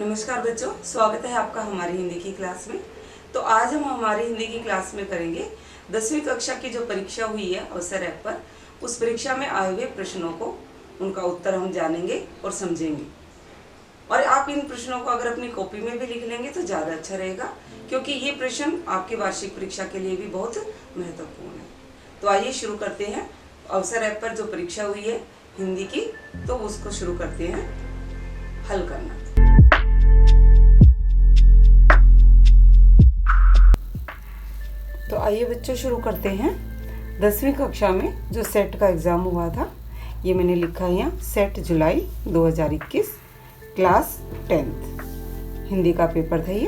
नमस्कार बच्चों, स्वागत है आपका हमारी हिंदी की क्लास में। तो आज हम हमारी हिंदी की क्लास में करेंगे 10वीं कक्षा की जो परीक्षा हुई है अवसर ऐप पर, उस परीक्षा में आए हुए प्रश्नों को, उनका उत्तर हम जानेंगे और समझेंगे। और आप इन प्रश्नों को अगर अपनी कॉपी में भी लिख लेंगे तो ज़्यादा अच्छा रहेगा, क्योंकि ये प्रश्न आपकी वार्षिक परीक्षा के लिए भी बहुत महत्वपूर्ण है। तो आइए शुरू करते हैं। अवसर ऐप पर जो परीक्षा हुई है हिंदी की, तो उसको शुरू करते हैं हल करना। तो आइए बच्चों शुरू करते हैं। 10वीं कक्षा में जो सेट का एग्ज़ाम हुआ था, ये मैंने लिखा है यहाँ, सेट जुलाई 2021 क्लास 10th हिंदी का पेपर था ये।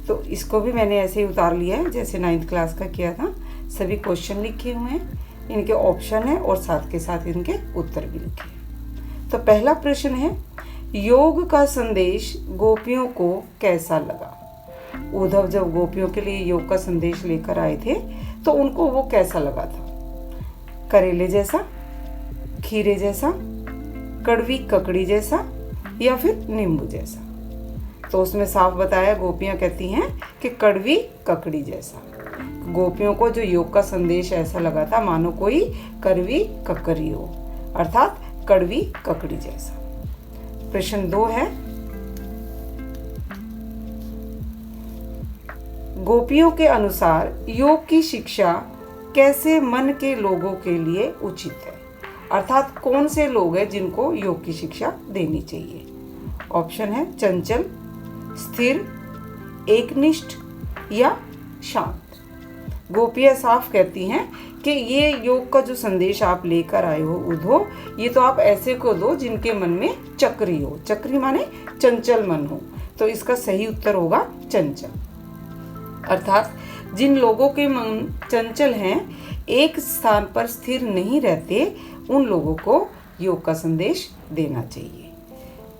तो इसको भी मैंने ऐसे ही उतार लिया है जैसे 9th क्लास का किया था। सभी क्वेश्चन लिखे हुए हैं, इनके ऑप्शन है और साथ के साथ इनके उत्तर भी लिखे हैं। तो पहला प्रश्न है, योग का संदेश गोपियों को कैसा लगा? उद्धव जब गोपियों के लिए योग का संदेश लेकर आए थे तो उनको वो कैसा लगा था? करेले जैसा, खीरे जैसा, कड़वी ककड़ी जैसा या फिर नींबू जैसा? तो उसमें साफ बताया, गोपियां कहती हैं कि कड़वी ककड़ी जैसा। गोपियों को जो योग का संदेश ऐसा लगा था मानो कोई कड़वी ककड़ी हो, अर्थात कड़वी ककड़ी जैसा। प्रश्न 2 है, गोपियों के अनुसार योग की शिक्षा कैसे मन के लोगों के लिए उचित है? अर्थात कौन से लोग हैं जिनको योग की शिक्षा देनी चाहिए? ऑप्शन है चंचल, स्थिर, एकनिष्ठ या शांत। गोपियां साफ कहती हैं कि ये योग का जो संदेश आप लेकर आए हो उद्धव, ये तो आप ऐसे को दो जिनके मन में चक्री हो। चक्री माने चंचल मन हो। तो इसका सही उत्तर होगा चंचल, अर्थात जिन लोगों के मन चंचल हैं, एक स्थान पर स्थिर नहीं रहते, उन लोगों को योग का संदेश देना चाहिए।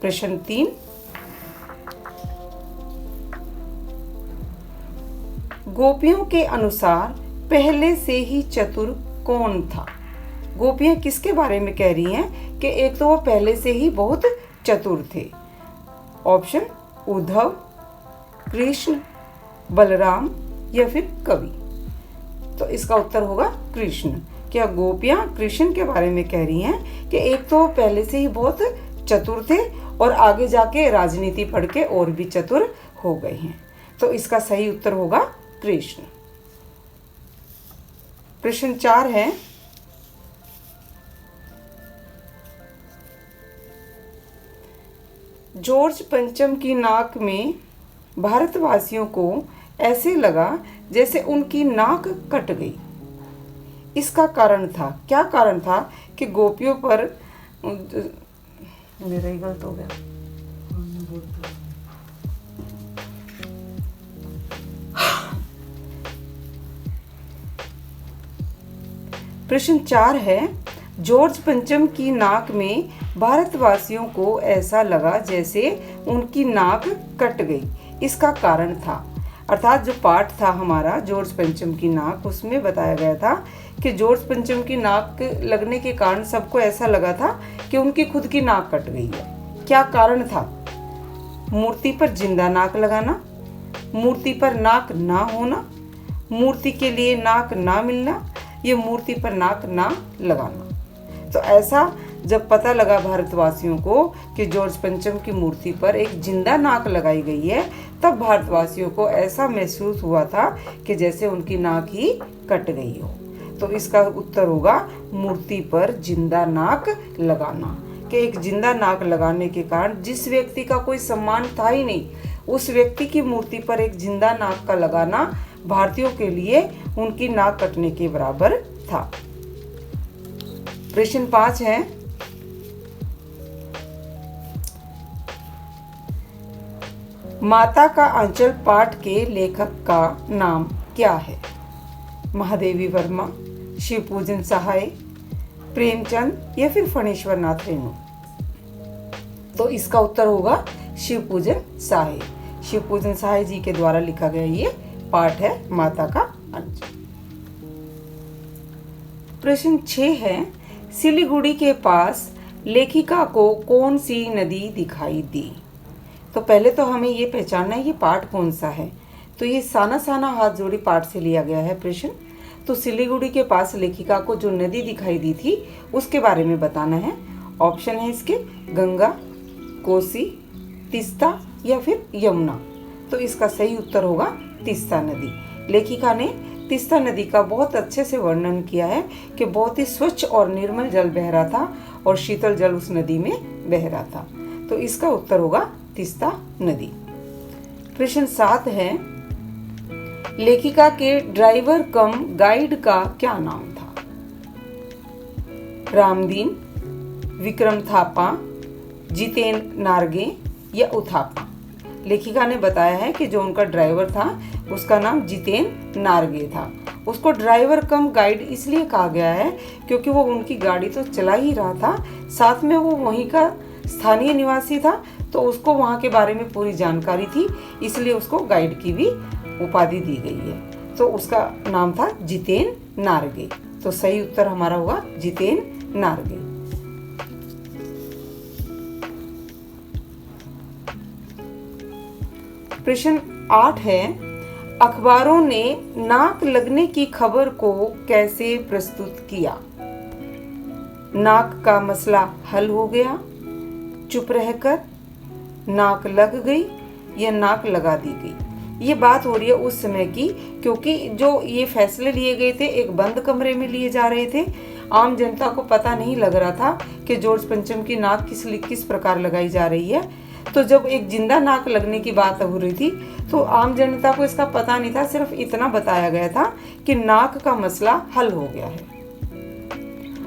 प्रश्न 3, गोपियों के अनुसार पहले से ही चतुर कौन था? गोपियां किसके बारे में कह रही हैं कि एक तो वो पहले से ही बहुत चतुर थे? ऑप्शन उद्धव, कृष्ण, बलराम या फिर कवि? तो इसका उत्तर होगा कृष्ण। क्या गोपियां कृष्ण के बारे में कह रही हैं कि एक तो पहले से ही बहुत चतुर थे और आगे जाके राजनीति पढ़ के और भी चतुर हो गए हैं? तो इसका सही उत्तर होगा कृष्ण। प्रश्न 4 है, जॉर्ज पंचम की नाक में भारतवासियों को ऐसे लगा जैसे उनकी नाक कट गई। इसका कारण था, क्या कारण था कि गोपियों पर, मेरा ही गलत हो गया, प्रश्न 4 है, जॉर्ज पंचम की नाक में भारतवासियों को ऐसा लगा जैसे उनकी नाक कट गई। इसका कारण था, अर्थात जो पाठ था हमारा जॉर्ज पंचम की नाक, उसमें बताया गया था कि जॉर्ज पंचम की नाक लगने के कारण सबको ऐसा लगा था कि उनकी खुद की नाक कट गई है। क्या कारण था? मूर्ति पर जिंदा नाक लगाना, मूर्ति पर नाक ना होना, मूर्ति के लिए नाक ना मिलना, ये मूर्ति पर नाक ना लगाना। तो ऐसा जब पता लगा भारतवासियों को कि जॉर्ज पंचम की मूर्ति पर एक जिंदा नाक लगाई गई है, तब भारतवासियों को ऐसा महसूस हुआ था कि जैसे उनकी नाक ही कट गई हो। तो इसका उत्तर होगा मूर्ति पर जिंदा नाक लगाना। कि एक जिंदा नाक लगाने के कारण जिस व्यक्ति का कोई सम्मान था ही नहीं, उस व्यक्ति की मूर्ति पर एक जिंदा नाक का लगाना भारतीयों के लिए उनकी नाक कटने के बराबर था। प्रश्न 5 है, माता का आंचल पाठ के लेखक का नाम क्या है? महादेवी वर्मा, शिवपूजन सहाय, प्रेमचंद या फिर फणीश्वर नाथ रेणु? तो इसका उत्तर होगा शिवपूजन सहाय। शिवपूजन सहाय जी के द्वारा लिखा गया ये पाठ है, माता का आंचल। प्रश्न 6 है, सिलीगुड़ी के पास लेखिका को कौन सी नदी दिखाई दी? तो पहले तो हमें ये पहचानना है ये पाठ कौन सा है। तो ये साना साना हाथ जोड़ी पाठ से लिया गया है प्रश्न। तो सिलीगुड़ी के पास लेखिका को जो नदी दिखाई दी थी उसके बारे में बताना है। ऑप्शन है इसके गंगा, कोसी, तीस्ता या फिर यमुना। तो इसका सही उत्तर होगा तीस्ता नदी। लेखिका ने तीस्ता नदी का बहुत अच्छे से वर्णन किया है कि बहुत ही स्वच्छ और निर्मल जल बह रहा था और शीतल जल उस नदी में बह रहा था। तो इसका उत्तर होगा तीस्ता नदी। प्रश्न 7 है, लेखिका के ड्राइवर कम गाइड का क्या नाम था? रामदीन, विक्रम थापा, जितेन नारगे या उथापा। लेखिका ने बताया है कि जो उनका ड्राइवर था उसका नाम जितेन नारगे था। उसको ड्राइवर कम गाइड इसलिए कहा गया है क्योंकि वो उनकी गाड़ी तो चला ही रहा था, साथ में वो वहीं का स्थानीय निवासी था, तो उसको वहाँ के बारे में पूरी जानकारी थी, इसलिए उसको गाइड की भी उपाधि दी गई है। तो उसका नाम था जितेन नारगे। तो सही उत्तर हमारा होगा जितेन नारगे। प्रश्न 8 है, अखबारों ने नाक लगने की खबर को कैसे प्रस्तुत किया? नाक का मसला हल हो गया, चुप रहकर, नाक लग गई या नाक लगा दी गई। ये बात हो रही है उस समय की, क्योंकि जो ये फैसले लिए गए थे एक बंद कमरे में लिए जा रहे थे। आम जनता को पता नहीं लग रहा था कि जॉर्ज पंचम की नाक किस प्रकार लगाई जा रही है। तो जब एक जिंदा नाक लगने की बात हो रही थी तो आम जनता को इसका पता नहीं था, सिर्फ इतना बताया गया था कि नाक का मसला हल हो गया है।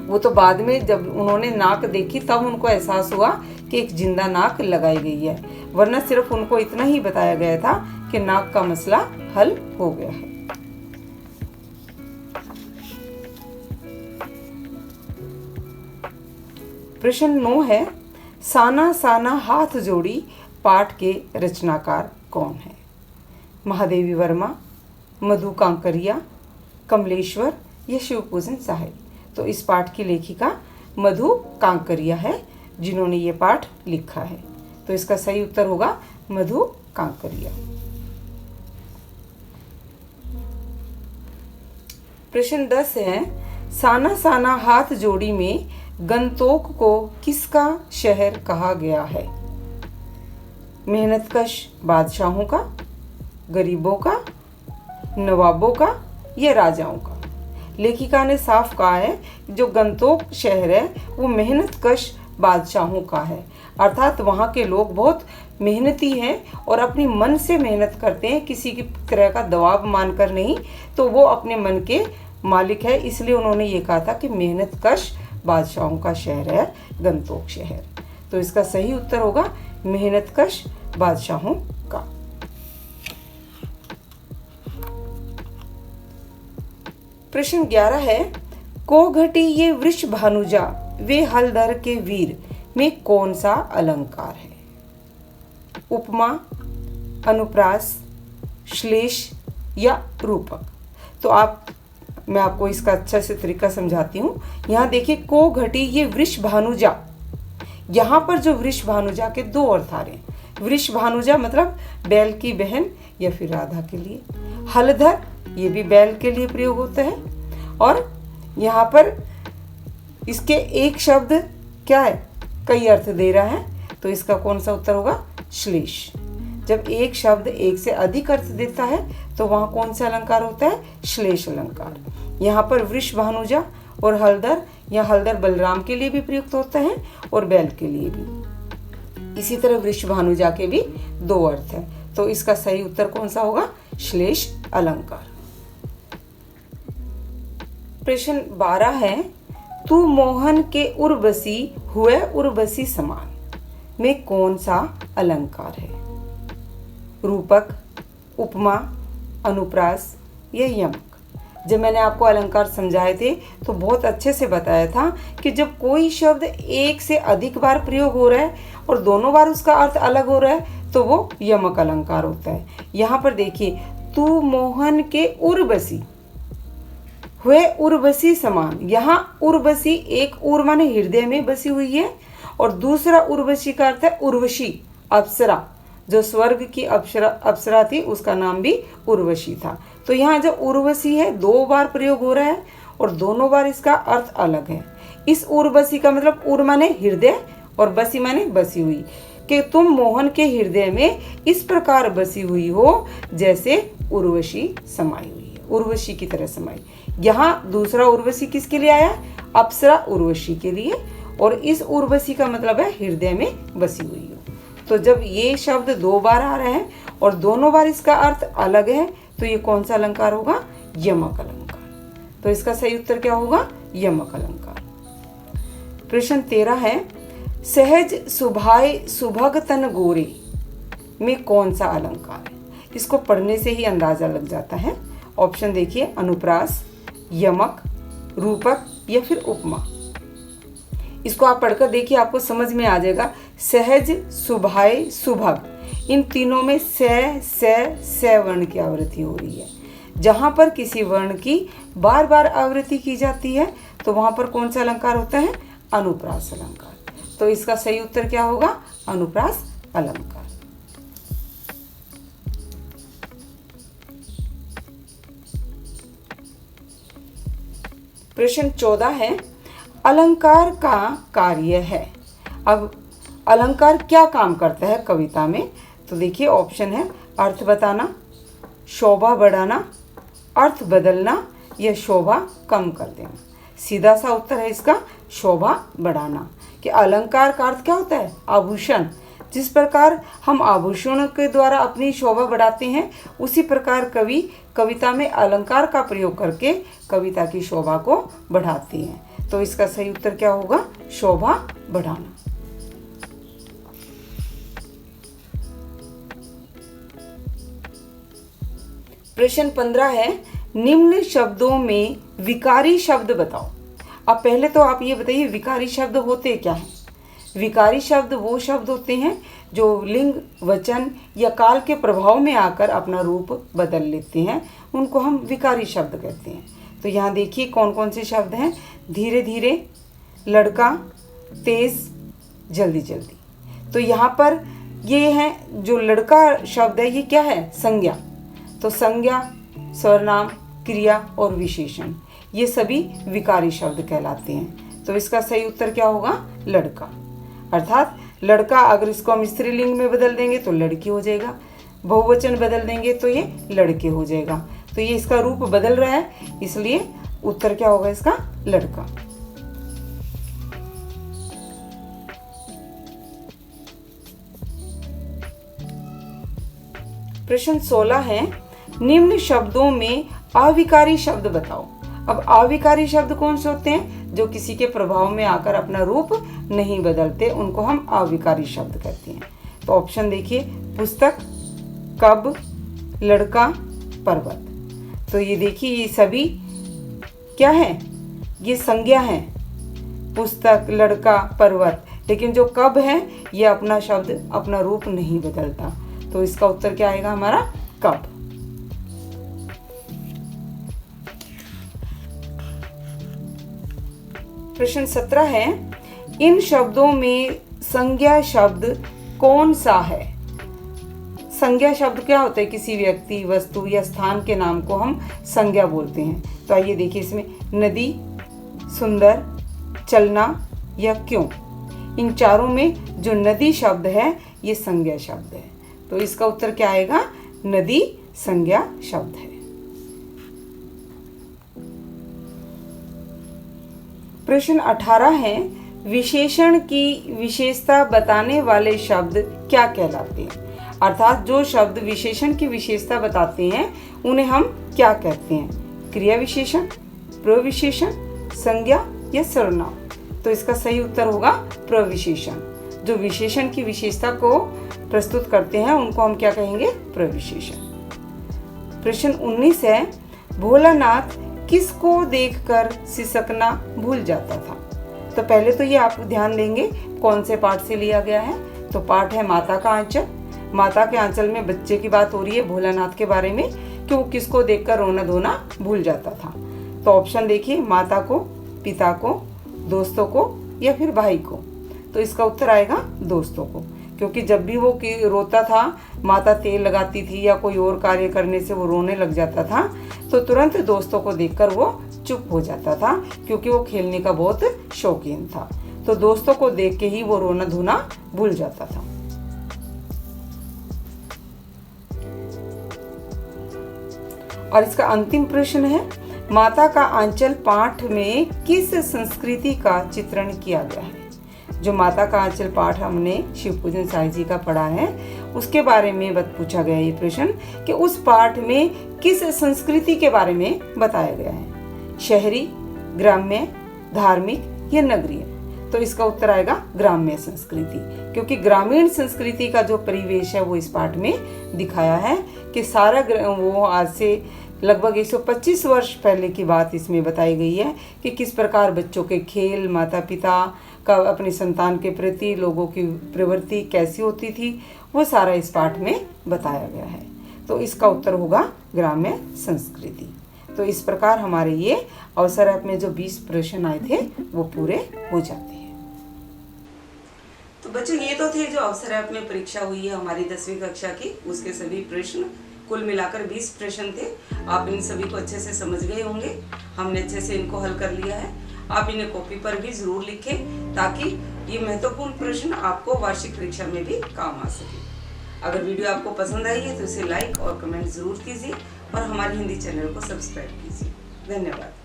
वो तो बाद में जब उन्होंने नाक देखी तब उनको एहसास हुआ कि एक जिंदा नाक लगाई गई है, वरना सिर्फ उनको इतना ही बताया गया था कि नाक का मसला हल हो गया है। प्रश्न 9 है, साना साना हाथ जोड़ी पाठ के रचनाकार कौन है? महादेवी वर्मा, मधु कांकरिया, कमलेश्वर या शिवपूजन साहिल। तो इस पाठ की लेखिका मधु कांकरिया है जिन्होंने ये पाठ लिखा है। तो इसका सही उत्तर होगा मधु कांकरिया। प्रश्न 10 है, साना साना हाथ जोड़ी में गंतोक को किसका शहर कहा गया है? मेहनतकश बादशाहों का, गरीबों का, नवाबों का या राजाओं का? लेखिका ने साफ कहा है जो गंतोक शहर है वो मेहनतकश बादशाहों का है, अर्थात वहाँ के लोग बहुत मेहनती हैं और अपनी मन से मेहनत करते हैं, किसी की तरह का दबाव मानकर नहीं। तो वो अपने मन के मालिक है, इसलिए उन्होंने ये कहा था कि मेहनतकश बादशाहों का शहर है गंतोक शहर। तो इसका सही उत्तर होगा मेहनतकश बादशाहों का। प्रश्न 11 है, को घटी ये वृष भानुजा वे हलधर के वीर में कौन सा अलंकार है? उपमा, अनुप्रास, श्लेष या रूपक। तो मैं आपको इसका अच्छा से तरीका समझाती हूँ। यहाँ देखिए, को घटी ये वृष भानुजा, यहाँ पर जो वृष भानुजा के दो अर्थ आ रहे हैं। वृष भानुजा मतलब बैल की बहन या फिर राधा के लिए, हलधर ये भी बैल के लिए प्रयोग होता है। और यहाँ पर इसके एक शब्द क्या है, कई अर्थ दे रहा है, तो इसका कौन सा उत्तर होगा? श्लेष। जब एक शब्द एक से अधिक अर्थ देता है तो वहाँ कौन सा अलंकार होता है? श्लेष अलंकार। यहाँ पर वृष भानुजा और हलधर, या हलधर बलराम के लिए भी प्रयुक्त होता है और बैल के लिए भी। इसी तरह वृष भानुजा के भी दो अर्थ हैं, तो इसका सही उत्तर कौन सा होगा? श्लेष अलंकार। प्रश्न 12 है, तू मोहन के उर्वशी हुए उर्वशी समान में कौन सा अलंकार है? रूपक, उपमा, अनुप्रास या यमक। जब मैंने आपको अलंकार समझाए थे तो बहुत अच्छे से बताया था कि जब कोई शब्द एक से अधिक बार प्रयोग हो रहा है और दोनों बार उसका अर्थ अलग हो रहा है तो वो यमक अलंकार होता है। यहाँ पर देखिए, तू मोहन के उर्वशी हुए उर्वशी समान। यहाँ उर्वशी, एक उर माने हृदय में बसी हुई है और दूसरा उर्वशी का अर्थ है उर्वशी, अप्सरा। जो स्वर्ग की अप्सरा थी उसका नाम भी उर्वशी था। तो यहाँ जो उर्वशी है 2 बार प्रयोग हो रहा है और दोनों बार इसका अर्थ अलग है। इस उर्वशी का मतलब उर माने हृदय और बसी माने बसी हुई, कि तुम मोहन के हृदय में इस प्रकार बसी हुई हो जैसे उर्वशी समाई हुई है, उर्वशी की तरह समाई। यहाँ दूसरा उर्वशी किसके लिए आया? अप्सरा उर्वशी के लिए, और इस उर्वशी का मतलब है हृदय में बसी हुई हो। तो जब ये शब्द 2 बार आ रहे हैं और दोनों बार इसका अर्थ अलग है तो ये कौन सा अलंकार होगा? यमक अलंकार। तो इसका सही उत्तर क्या होगा? यमक अलंकार। प्रश्न 13 है, सहज सुभाय सुभग तन गोरे में कौन सा अलंकार है? इसको पढ़ने से ही अंदाजा लग जाता है। ऑप्शन देखिए, अनुप्रास, यमक, रूपक या फिर उपमा। इसको आप पढ़कर देखिए, आपको समझ में आ जाएगा। सहज, सुभाय, सुभग, इन तीनों में से वर्ण की आवृत्ति हो रही है। जहाँ पर किसी वर्ण की बार बार आवृत्ति की जाती है तो वहाँ पर कौन सा अलंकार होता है? अनुप्रास अलंकार। तो इसका सही उत्तर क्या होगा? अनुप्रास अलंकार। प्रश्न 14 है, अलंकार का कार्य है। अब अलंकार क्या काम करता है कविता में? तो देखिए, ऑप्शन है अर्थ बताना, शोभा बढ़ाना, अर्थ बदलना या शोभा कम कर देना। सीधा सा उत्तर है इसका शोभा बढ़ाना। कि अलंकार का अर्थ क्या होता है? आभूषण। जिस प्रकार हम आभूषणों के द्वारा अपनी शोभा बढ़ाते हैं, उसी प्रकार कवि कविता में अलंकार का प्रयोग करके कविता की शोभा को बढ़ाते हैं। तो इसका सही उत्तर क्या होगा? शोभा बढ़ाना। प्रश्न 15 है, निम्न शब्दों में विकारी शब्द बताओ। अब पहले तो आप ये बताइए, विकारी शब्द होते क्या हैं? विकारी शब्द वो शब्द होते हैं जो लिंग, वचन या काल के प्रभाव में आकर अपना रूप बदल लेते हैं, उनको हम विकारी शब्द कहते हैं। तो यहाँ देखिए कौन कौन से शब्द हैं। धीरे धीरे, लड़का, तेज, जल्दी जल्दी। तो यहाँ पर ये है जो लड़का शब्द है, ये क्या है? संज्ञा। तो संज्ञा, सर्वनाम, क्रिया और विशेषण, ये सभी विकारी शब्द कहलाते हैं। तो इसका सही उत्तर क्या होगा? लड़का। अर्थात लड़का, अगर इसको हम स्त्रीलिंग में बदल देंगे तो लड़की हो जाएगा, बहुवचन बदल देंगे तो ये लड़के हो जाएगा। तो ये इसका रूप बदल रहा है, इसलिए उत्तर क्या होगा इसका? लड़का। प्रश्न 16 है, निम्न शब्दों में अविकारी शब्द बताओ। अब अविकारी शब्द कौन से होते हैं? जो किसी के प्रभाव में आकर अपना रूप नहीं बदलते, उनको हम अविकारी शब्द कहते हैं। तो ऑप्शन देखिए, पुस्तक, कब, लड़का, पर्वत। तो ये देखिए, ये सभी क्या है? ये संज्ञा है, पुस्तक, लड़का, पर्वत। लेकिन जो कब है, ये अपना शब्द, अपना रूप नहीं बदलता। तो इसका उत्तर क्या आएगा हमारा? कब। प्रश्न 17 है, इन शब्दों में संज्ञा शब्द कौन सा है? संज्ञा शब्द क्या होता है? किसी व्यक्ति, वस्तु या स्थान के नाम को हम संज्ञा बोलते हैं। तो आइए देखिए, इसमें नदी, सुंदर, चलना या क्यों, इन चारों में जो नदी शब्द है ये संज्ञा शब्द है। तो इसका उत्तर क्या आएगा? नदी संज्ञा शब्द है। प्रश्न 18 है, विशेषण की विशेषता बताने वाले शब्द क्या कहलाते हैं? अर्थात जो शब्द विशेषण की विशेषता बताते हैं उन्हें हम क्या कहते हैं? क्रिया विशेषण, प्रविशेषण, संज्ञा या सर्वनाम। तो इसका सही उत्तर होगा प्रविशेषण। जो विशेषण की विशेषता को प्रस्तुत करते हैं उनको हम क्या कहेंगे? प्रविशेषण। प्रश्न 19 है, भोलानाथ किसको देखकर सिसकना भूल जाता था? तो पहले तो ये आप ध्यान देंगे कौन से पाठ से लिया गया है। तो पाठ है माता का आंचल। माता के आंचल में बच्चे की बात हो रही है भोलानाथ के बारे में कि वो किसको देखकर रोना धोना भूल जाता था। तो ऑप्शन देखिए, माता को, पिता को, दोस्तों को या फिर भाई को। तो इसका उत्तर आएगा दोस्तों को, क्योंकि जब भी वो रोता था, माता तेल लगाती थी या कोई और कार्य करने से वो रोने लग जाता था, तो तुरंत दोस्तों को देखकर वो चुप हो जाता था, क्योंकि वो खेलने का बहुत शौकीन था। तो दोस्तों को देख के ही वो रोना धोना भूल जाता था। और इसका अंतिम प्रश्न है, माता का आंचल पाठ में किस संस्कृति का चित्रण किया गया है? जो माता का आंचल पाठ हमने शिव पूजन साई जी का पढ़ा है, उसके बारे में पूछा गया ये प्रश्न कि उस पाठ में किस संस्कृति के बारे में बताया गया है, शहरी, ग्राम्य, धार्मिक या नगरीय? तो इसका उत्तर आएगा ग्राम्य संस्कृति, क्योंकि ग्रामीण संस्कृति का जो परिवेश है वो इस पाठ में दिखाया है कि सारा वो आज से लगभग 125 वर्ष पहले की बात इसमें बताई गई है कि किस प्रकार बच्चों के खेल, माता पिता का अपनी संतान के प्रति लोगों की प्रवृत्ति कैसी होती थी, वो सारा इस पाठ में बताया गया है। तो इसका उत्तर होगा ग्राम्य संस्कृति। तो इस प्रकार हमारे ये अवसर ऐप में जो 20 प्रश्न आए थे वो पूरे हो जाते हैं। तो बच्चों, ये तो थे जो अवसर ऐप में परीक्षा हुई है हमारी 10वीं कक्षा की, उसके सभी प्रश्न, कुल मिलाकर 20 प्रश्न थे। आप इन सभी को अच्छे से समझ गए होंगे, हमने अच्छे से इनको हल कर लिया है। आप इन्हें कॉपी पर भी जरूर लिखें ताकि ये महत्वपूर्ण प्रश्न आपको वार्षिक परीक्षा में भी काम आ सके। अगर वीडियो आपको पसंद आई है तो इसे लाइक और कमेंट जरूर कीजिए और हमारे हिंदी चैनल को सब्सक्राइब कीजिए। धन्यवाद।